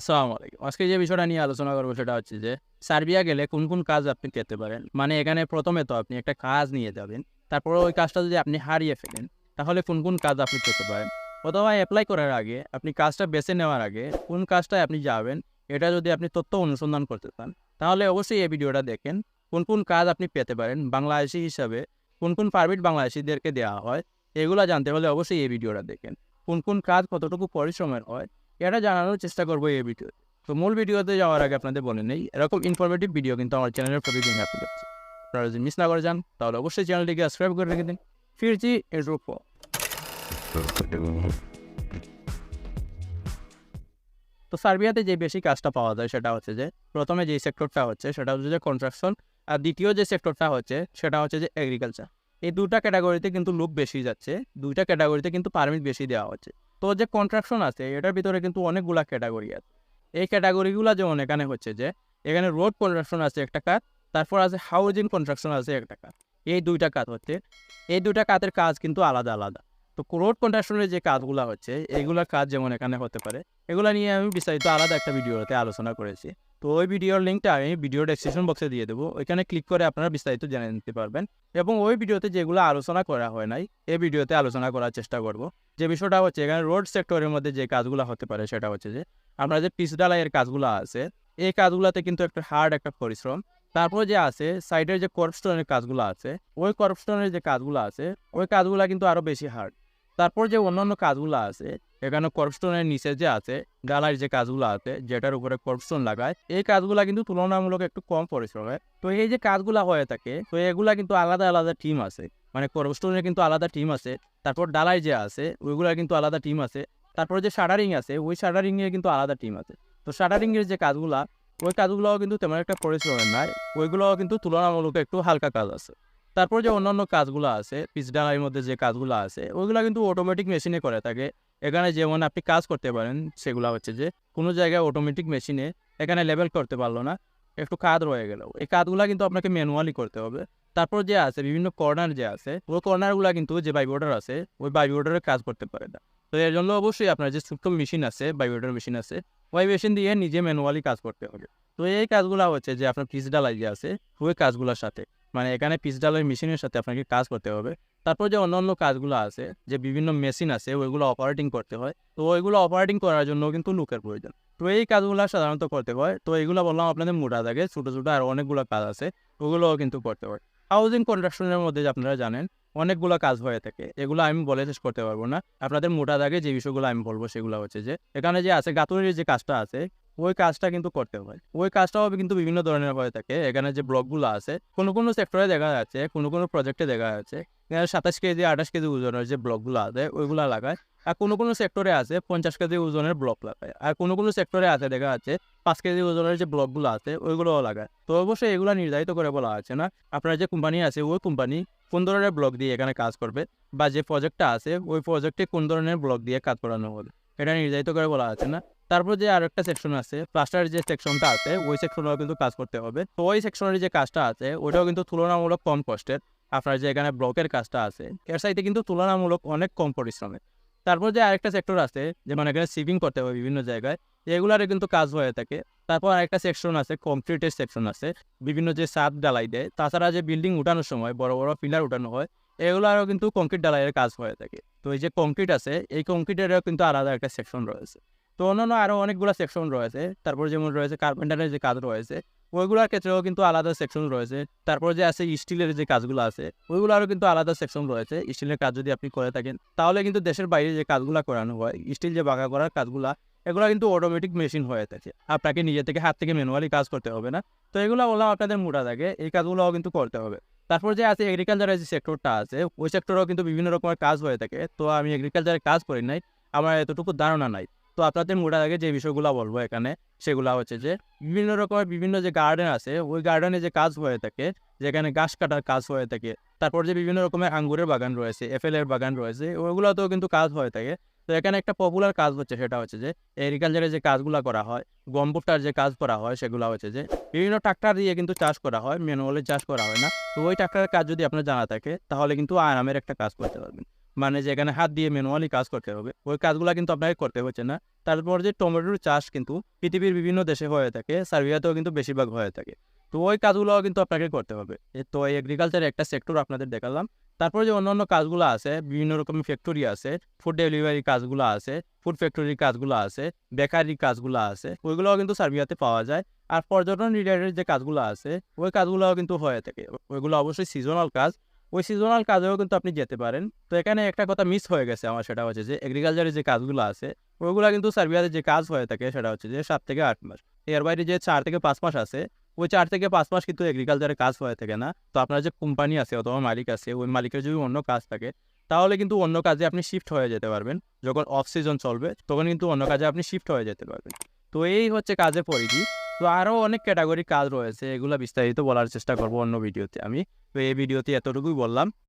আসসালামু আলাইকুম। আজকে যে বিষয়টা নিয়ে আলোচনা করব সেটা হচ্ছে যে, সার্বিয়া গেলে কোন কাজ আপনি পেতে পারেন? মানে এখানে ১ম এ তো আপনি একটা কাজ নিয়ে যাবেন। তারপরে ওই কাজটা যদি আপনি হারিয়ে ফেলেন, তাহলে কোন কাজ আপনি পেতে পারেন? অথবা এপ্লাই করার আগে, আপনি কাজটা বেছে নেওয়ার আগে কোন কাজটায় আপনি যাবেন, এটা যদি আপনি তথ্য অনুসন্ধান করতে চান, তাহলে অবশ্যই এই ভিডিওটা দেখেন। কোন কাজ আপনি পেতে পারেন? বাংলাদেশী হিসাবে কোন পারমিট বাংলাদেশীদেরকে দেওয়া হয়? এগুলা জানতে হলে অবশ্যই এই ভিডিওটা দেখেন। কোন কাজ কতটুকু পরিশ্রমের হয়? এটা জানানোর চেষ্টা করবো এই ভিডিওতে। তো মূল ভিডিওতে যাওয়ার আগে আপনাদের বলে নেই, এরকম ইনফরমেটিভ ভিডিও কিন্তু আমার চ্যানেলে প্রতিদিন আপলোড হচ্ছে। আপনারা যদি মিস না করে যান, তাহলে অবশ্যই চ্যানেলটিকে সাবস্ক্রাইব করে রেখে দিন। ফিরছি এর উপর। তো সার্বিয়াতে যে বেশি কাজটা পাওয়া যায় সেটা হচ্ছে যে, প্রথমে যে সেক্টরটা হচ্ছে সেটা হচ্ছে যে কনস্ট্রাকশন, আর দ্বিতীয় যে সেক্টরটা হচ্ছে সেটা হচ্ছে যে এগ্রিকালচার। এই ২টা ক্যাটাগরিতে কিন্তু লোক বেশি যাচ্ছে, ২টা ক্যাটাগরিতে কিন্তু পারমিট বেশি দেওয়া হচ্ছে। তো যে কনস্ট্রাকশন আছে এটার ভিতরে কিন্তু অনেকগুলা ক্যাটাগরি আছে। এই ক্যাটাগরিগুলা যেমন এখানে হচ্ছে যে, এখানে রোড কনস্ট্রাকশন আছে একটা কাজ, তারপর আছে হাউজিং কনস্ট্রাকশন আছে একটা কাজ। এই ২টা কাজ হচ্ছে, এই ২টা কাজের কাজ কিন্তু আলাদা, আলাদা। তো রোড কনস্ট্রাকশনের যে কাজগুলা হচ্ছে, এগুলার কাজ যেমন এখানে হতে পারে, এগুলা নিয়ে আমি বিস্তারিত আলাদা একটা ভিডিওতে আলোচনা করেছি। তো ওই ভিডিওর লিঙ্কটা আমি ভিডিও ডেসক্রিপশন বক্সে দিয়ে দেবো। ওইখানে ক্লিক করে আপনারা বিস্তারিত জেনে নিতে পারবেন। এবং ওই ভিডিওতে যেগুলো আলোচনা করা হয় নাই, এই ভিডিওতে আলোচনা করার চেষ্টা করব। যে বিষয়টা হচ্ছে এখানে রোড সেক্টরের মধ্যে যে কাজগুলো হতে পারে সেটা হচ্ছে যে, আপনার যে পিচ ঢালাইয়ের কাজগুলো আছে, এই কাজগুলোতে কিন্তু একটা হার্ড একটা পরিশ্রম। তারপর যে আছে সাইডের যে কর্বস্টোনের কাজগুলো আছে, ওই কর্বস্টোনের যে কাজগুলো আছে, ওই কাজগুলো কিন্তু আরো বেশি হার্ড। তারপর যে অন্যান্য কাজগুলো আছে, এখানে কর্বস্টোনের নিচে যে আছে ঢালাইয়ের যে কাজগুলো আছে, যেটার উপরে কর্বস্টোন লাগায়, এই কাজগুলা কিন্তু তুলনামূলক একটু কম পরিশ্রমের। তো এই যে কাজগুলা হয়ে থাকে, তো এগুলা কিন্তু আলাদা আলাদা টিম আছে। মানে কর্বস্টোনের কিন্তু আলাদা টিম আছে। তারপর ঢালাই যে আছে ওইগুলা কিন্তু আলাদা টিম আছে। তারপর যে শাটারিং আছে, ওই শাটারিং এর কিন্তু আলাদা টিম আছে। তো শাটারিং এর যে কাজগুলা, ওই কাজগুলোও কিন্তু তেমন একটা পরিশ্রমের নয়। ওইগুলোও কিন্তু তুলনামূলক একটু হালকা কাজ আছে। তারপর যে অন্যান্য কাজগুলো আছে, পিচ ঢালাইয়ের মধ্যে যে কাজগুলো আছে, ওইগুলা কিন্তু অটোমেটিক মেশিনে করে থাকে। এখানে যেমন আপনি কাজ করতে পারেন, সেগুলা হচ্ছে যে, কোনো জায়গায় অটোমেটিক মেশিনে এখানে লেবেল করতে পারলো না, একটু কাজ রয়ে গেল। এই কাজগুলা কিন্তু আপনাকে ম্যানুয়ালি করতে হবে। তারপর যে আছে বিভিন্ন কর্নার যে আছে, ওই কর্নারগুলা কিন্তু যে বাইক অর্ডার আছে, ওই বাইক অর্ডারের কাজ করতে পারে না। তো এর জন্য অবশ্যই আপনার যে ছোট্ট মেশিন আছে, বাইক অর্ডার মেশিন আছে, ওই মেশিন দিয়ে নিজে ম্যানুয়ালি কাজ করতে হবে। তো এই কাজগুলা হচ্ছে যে আপনার পিচ ঢালাই যে আছে, ওই কাজগুলোর সাথে, মানে এখানে পিচ ঢালাই মেশিনের সাথে আপনাকে কাজ করতে হবে। তারপর যে অন্যান্য কাজগুলো আছে, যে বিভিন্ন মেশিন আছে, ওইগুলো অপারেটিং করতে হয়। তো ওইগুলো অপারেটিং করার জন্য কিন্তু লোকের প্রয়োজন। তো এই কাজগুলো সাধারণত করতে হয়। তো এইগুলো বললাম আপনাদের মোটা দাগে, ছোট ছোট আর অনেকগুলো কাজ আছে, ওগুলোও কিন্তু করতে হয়। হাউজিং কনস্ট্রাকশনের মধ্যে যে আপনারা জানেন অনেকগুলো কাজ হয়ে থাকে, এগুলো আমি বলে শেষ করতে পারবো না। আপনাদের মোটা দাগে যে বিষয়গুলো আমি বলবো সেগুলো হচ্ছে যে, এখানে যে আছে গাঁথুনির যে কাজটা আছে, ওই কাজটা কিন্তু করতে হয়। ওই কাজটাও কিন্তু বিভিন্ন ধরনের হয়ে থাকে। এখানে যে ব্লকগুলো আছে, কোনো সেক্টরে দেখা যাচ্ছে, কোনো প্রজেক্টে দেখা যাচ্ছে ২৭ কেজি ২৮ কেজি ওজনের যে ব্লকগুলো আছে ওইগুলা লাগায়। আর কোনো সেক্টরে আছে ৫০ কেজি ওজনের ব্লক লাগায়। আর কোনো সেক্টরে আছে দেখা যাচ্ছে ৫ কেজি ওজনের যে ব্লকগুলো আছে ওইগুলোও লাগায়। তো অবশ্যই এগুলো নির্ধারিত করে বলা আছে না, আপনার যে কোম্পানি আছে ওই কোম্পানি কোন ধরনের ব্লক দিয়ে এখানে কাজ করবে, বা যে প্রজেক্টটা আছে ওই প্রজেক্টে কোন ধরনের ব্লক দিয়ে কাজ করানো হবে, এটা নির্ধারিত করে বলা আছে না। তারপর যে আরেকটা সেকশন আছে, প্লাস্টারের যে সেকশনটা আছে, ওই সেকশনেও কিন্তু কাজ করতে হবে। তো ওই সেকশনের যে কাজটা আছে ওইটাও কিন্তু তুলনামূলক কম কষ্টের। আপনার যে এখানে ব্লকের কাজটা আছে, এর সাইডে কিন্তু তুলনামূলক অনেক কম পরিশ্রমের। তারপর যে আরেকটা সেক্টর আছে, যেমন এখানে সিভিং করতে হবে বিভিন্ন জায়গায়, এগুলারে কিন্তু কাজ হয়ে থাকে। তারপর আরেকটা সেকশন আছে, কংক্রিটের সেকশন আছে, বিভিন্ন যে ছাদ ঢালাই দেয়। তাছাড়া যে বিল্ডিং উঠানোর সময় বড় বড় পিলার উঠানো হয়, এগুলারও কিন্তু কংক্রিট ঢালাইয়ের কাজ হয়ে থাকে। তো এই যে কংক্রিট আছে, এই কংক্রিটেরও কিন্তু আলাদা একটা সেকশন রয়েছে। তো অন্যান্য আরো অনেকগুলো সেকশন রয়েছে। তারপর যেমন রয়েছে কার্পেন্টারের যে কাজ রয়েছে, ওইগুলোর ক্ষেত্রেও কিন্তু আলাদা সেকশন রয়েছে। তারপর যে আছে স্টিলের যে কাজগুলো আছে, ওইগুলোরও কিন্তু আলাদা সেকশন রয়েছে। স্টিলের কাজ যদি আপনি করে থাকেন, তাহলে কিন্তু দেশের বাইরে যে কাজগুলো করানো হয়, স্টিল যে বাঁকা করার কাজগুলা, এগুলো কিন্তু অটোমেটিক মেশিন হয়ে থাকে। আপনাকে নিজে থেকে হাত থেকে ম্যানুয়ালি কাজ করতে হবে না। তো এগুলো বললাম আপনাদের মোটা থাকে, এই কাজগুলোও কিন্তু করতে হবে। তারপর যে আছে এগ্রিকালচারের যে সেক্টরটা আছে, ওই সেক্টরেও কিন্তু বিভিন্ন রকমের কাজ হয়ে থাকে। তো আমি এগ্রিকালচারের কাজ করি নাই, আমার এতটুকু ধারণা নাই। তো আপনাদের মোটা দাগে যে বিষয়গুলো বলবো এখানে, সেগুলো হচ্ছে যে, বিভিন্ন রকমের বিভিন্ন যে গার্ডেন আছে, ওই গার্ডেনে যে কাজ হয়ে থাকে, যেখানে গাছ কাটার কাজ হয়ে থাকে। তারপর যে বিভিন্ন রকমের আঙ্গুরের বাগান রয়েছে, এফেলের বাগান রয়েছে, ওইগুলোতেও কিন্তু কাজ হয়ে থাকে। তো এখানে একটা পপুলার কাজ হচ্ছে, সেটা হচ্ছে যে এগ্রিকালচারে যে কাজগুলো করা হয়, গম ভুট্টার যে কাজ করা হয়, সেগুলো হচ্ছে যে বিভিন্ন ট্রাক্টর দিয়ে কিন্তু চাষ করা হয়, ম্যানুয়ালি চাষ করা হয় না। তো ওই ট্রাক্টরের কাজ যদি আপনার জানা থাকে, তাহলে কিন্তু আরামের একটা কাজ করতে পারবেন। মানে যেখানে হাত দিয়ে ম্যানুয়ালি কাজ করতে হবে, ওই কাজগুলো কিন্তু আপনাকে করতে হচ্ছে না। তারপর যে টমেটোর চাষ কিন্তু পৃথিবীর বিভিন্ন দেশে হয়ে থাকে, সার্বিয়াতেও কিন্তু বেশিরভাগ হয়ে থাকে। তো ওই কাজগুলোও কিন্তু আপনাকে করতে হবে। তো এই এগ্রিকালচার একটা সেক্টর আপনাদের দেখালাম। তারপর যে অন্যান্য কাজগুলো আছে, বিভিন্ন রকমের ফ্যাক্টরি আছে, ফুড ডেলিভারি কাজগুলো আছে, ফুড ফ্যাক্টরির কাজগুলো আছে, বেকারি কাজগুলো আছে, ওইগুলোও কিন্তু সার্বিয়াতে পাওয়া যায়। আর পর্যটন রিলেটেড যে কাজগুলো আছে, ওই কাজগুলোও কিন্তু হয়ে থাকে। ওইগুলো অবশ্যই সিজনাল কাজ, ওই সিজনাল কাজেও কিন্তু আপনি যেতে পারেন। তো এখানে একটা কথা মিস হয়ে গেছে আমার, সেটা হচ্ছে যে এগ্রিকালচারের যে কাজগুলো আছে, ওইগুলো কিন্তু সার্বিয়াতে যে কাজ হয়ে থাকে সেটা হচ্ছে যে 7 থেকে 8 মাস। এর বাইরে যে 4 থেকে 5 মাস আছে, ওই 4 থেকে 5 মাস কিন্তু এগ্রিকালচারে কাজ হয়ে থাকে না। তো আপনার যে কোম্পানি আছে অথবা মালিক আছে, ওই মালিকের যদি অন্য কাজ থাকে, তাহলে কিন্তু অন্য কাজে আপনি শিফট হয়ে যেতে পারবেন। যখন অফ সিজন চলবে তখন কিন্তু অন্য কাজে আপনি শিফট হয়ে যেতে পারবেন। তো এই হচ্ছে কাজের পরিধি। তো আরও অনেক ক্যাটাগরি কাজ রয়েছে, এগুলো বিস্তারিত বলার চেষ্টা করব অন্য ভিডিওতে আমি। তো এই ভিডিওতে এতটুকুই বললাম।